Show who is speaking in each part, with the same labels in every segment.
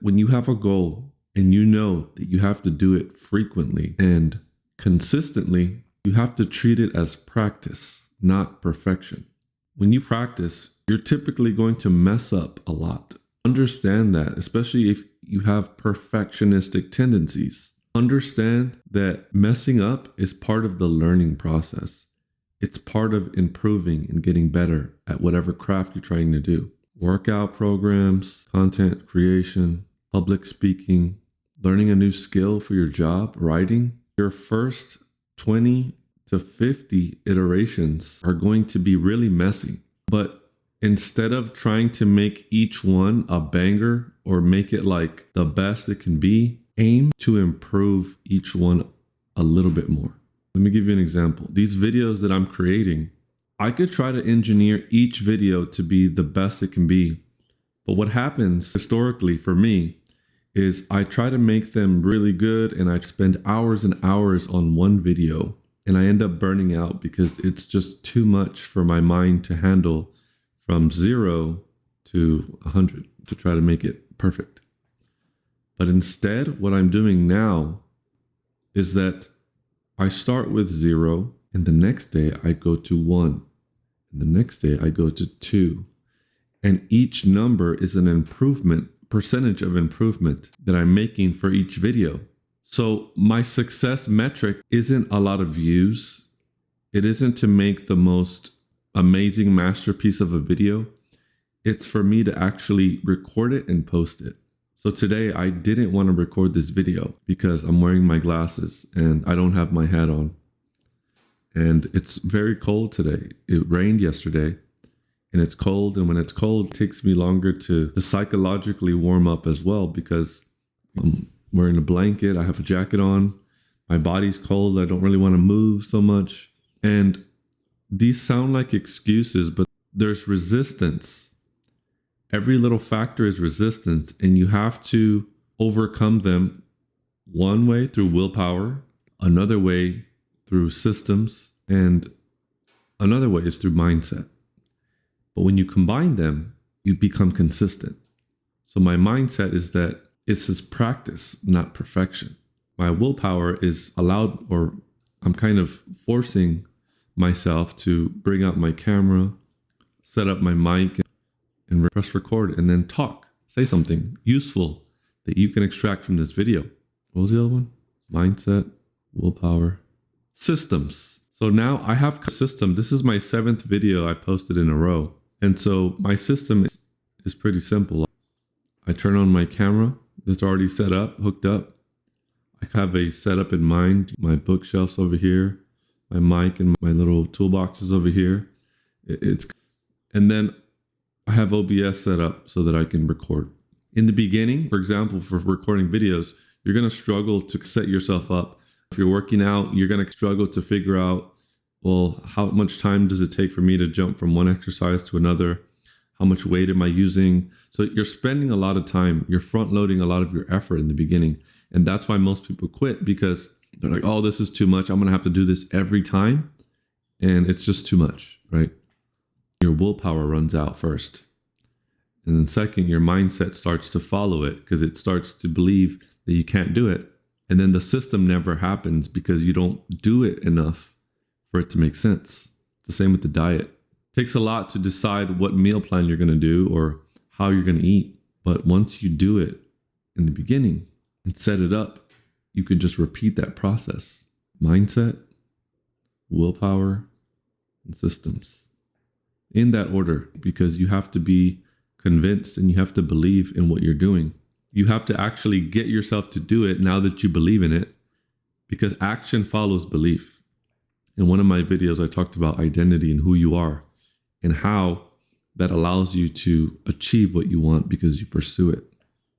Speaker 1: when you have a goal and you know that you have to do it frequently and consistently, you have to treat it as practice, not perfection. When you practice, you're typically going to mess up a lot. Understand that, especially if you have perfectionistic tendencies. Understand that messing up is part of the learning process. It's part of improving and getting better at whatever craft you're trying to do. Workout programs, content creation, public speaking, learning a new skill for your job, writing. Your first 20 to 50 iterations are going to be really messy. But instead of trying to make each one a banger or make it like the best it can be, aim to improve each one a little bit more. Let me give you an example. These videos that I'm creating, I could try to engineer each video to be the best it can be. But what happens historically for me is I try to make them really good and I spend hours and hours on one video and I end up burning out because it's just too much for my mind to handle from 0 to 100 to try to make it perfect. But instead, what I'm doing now is that I start with 0 and the next day I go to 1 and the next day I go to 2. And each number is an improvement, percentage of improvement that I'm making for each video. So my success metric isn't a lot of views. It isn't to make the most amazing masterpiece of a video. It's for me to actually record it and post it. So today I didn't want to record this video because I'm wearing my glasses and I don't have my hat on. And it's very cold today. It rained yesterday. And it's cold, and when it's cold, it takes me longer to psychologically warm up as well because I'm wearing a blanket, I have a jacket on, my body's cold, I don't really want to move so much. And these sound like excuses, but there's resistance. Every little factor is resistance, and you have to overcome them one way through willpower, another way through systems, and another way is through mindset. But when you combine them, you become consistent. So my mindset is that it's this practice, not perfection. My willpower is allowed, or I'm kind of forcing myself to bring out my camera, set up my mic, and press record, and then talk. Say something useful that you can extract from this video. What was the other one? Mindset, willpower, systems. So now I have a system. This is my 7th video I posted in a row. And so my system is pretty simple. I turn on my camera that's already set up, hooked up. I have a setup in mind. My bookshelf's over here, my mic and my little toolboxes over here. And then I have OBS set up so that I can record. In the beginning, for example, for recording videos, you're going to struggle to set yourself up. If you're working out, you're going to struggle to figure out, well, how much time does it take for me to jump from one exercise to another? How much weight am I using? So you're spending a lot of time. You're front loading a lot of your effort in the beginning. And that's why most people quit, because they're like, oh, this is too much. I'm going to have to do this every time. And it's just too much, right? Your willpower runs out first. And then second, your mindset starts to follow it because it starts to believe that you can't do it. And then the system never happens because you don't do it enough for it to make sense. It's the same with the diet. It takes a lot to decide what meal plan you're going to do or how you're going to eat. But once you do it in the beginning and set it up, you can just repeat that process. Mindset, willpower, and systems. In that order, because you have to be convinced and you have to believe in what you're doing. You have to actually get yourself to do it now that you believe in it, because action follows belief. In one of my videos, I talked about identity and who you are and how that allows you to achieve what you want because you pursue it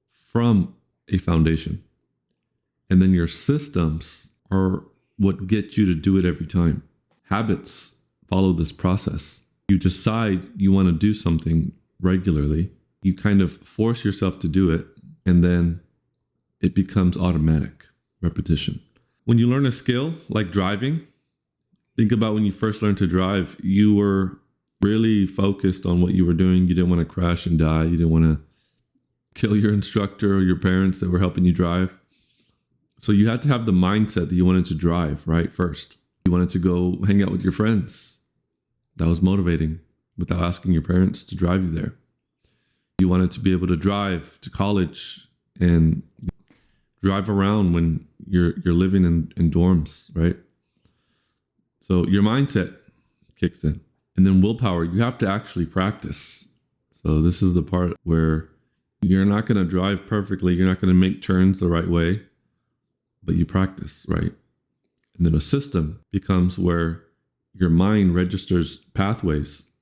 Speaker 1: from a foundation. And then your systems are what get you to do it every time. Habits follow this process. You decide you want to do something regularly. You kind of force yourself to do it, and then it becomes automatic repetition. When you learn a skill like driving, think about when you first learned to drive, you were really focused on what you were doing. You didn't want to crash and die. You didn't want to kill your instructor or your parents that were helping you drive. So you had to have the mindset that you wanted to drive, right? First, you wanted to go hang out with your friends. That was motivating without asking your parents to drive you there. You wanted to be able to drive to college and drive around when you're living in dorms, right? So your mindset kicks in. And then willpower, you have to actually practice. So this is the part where you're not going to drive perfectly. You're not going to make turns the right way, but you practice, right? And then a system becomes where your mind registers pathways.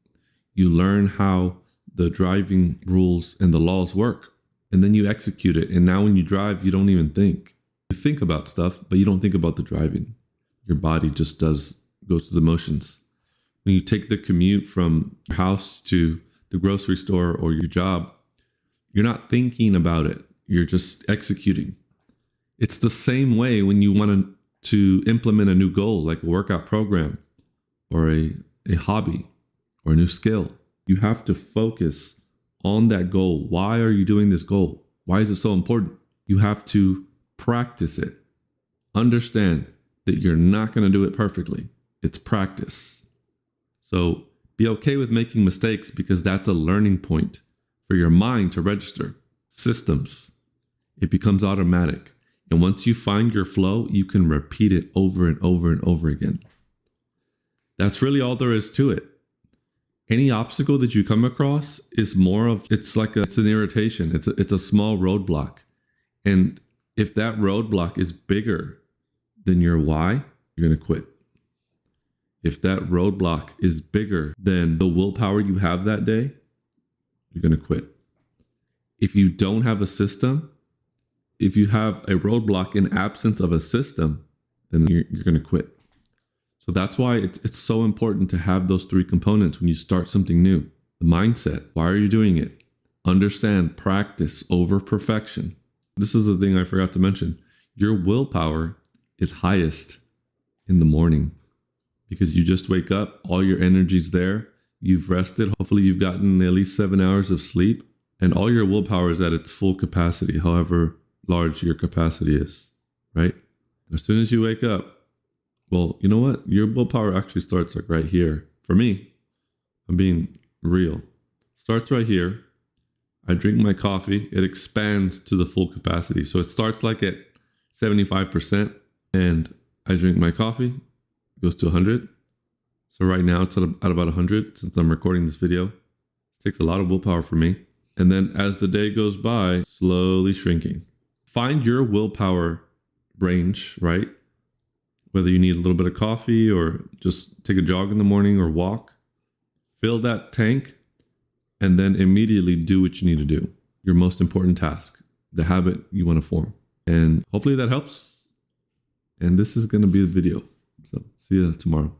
Speaker 1: You learn how the driving rules and the laws work, and then you execute it. And now when you drive, you don't even think. You think about stuff, but you don't think about the driving. Your body just goes through the motions. When you take the commute from your house to the grocery store or your job, you're not thinking about it. You're just executing. It's the same way when you want to implement a new goal, like a workout program or a hobby or a new skill. You have to focus on that goal. Why are you doing this goal? Why is it so important? You have to practice it. Understand that you're not going to do it perfectly. It's practice. So be okay with making mistakes because that's a learning point for your mind to register. Systems, it becomes automatic. And once you find your flow, you can repeat it over and over and over again. That's really all there is to it. Any obstacle that you come across is more of, it's an irritation. It's a small roadblock. And if that roadblock is bigger than your why, you're going to quit. If that roadblock is bigger than the willpower you have that day, you're going to quit. If you don't have a system, if you have a roadblock in absence of a system, then you're going to quit. So that's why it's so important to have those three components when you start something new. The mindset. Why are you doing it? Understand, practice over perfection. This is the thing I forgot to mention. Your willpower is highest in the morning because you just wake up, all your energy's there, you've rested. Hopefully you've gotten at least 7 hours of sleep and all your willpower is at its full capacity, however large your capacity is, right? As soon as you wake up, well, you know what? Your willpower actually starts like right here. For me, I'm being real. Starts right here. I drink my coffee. It expands to the full capacity. So it starts like at 75% and I drink my coffee. It goes to 100. So right now it's at about 100 since I'm recording this video. It takes a lot of willpower for me. And then as the day goes by, slowly shrinking. Find your willpower range, right? Whether you need a little bit of coffee or just take a jog in the morning or walk, fill that tank and then immediately do what you need to do. Your most important task, the habit you want to form. And hopefully that helps. And this is going to be the video. So see you tomorrow.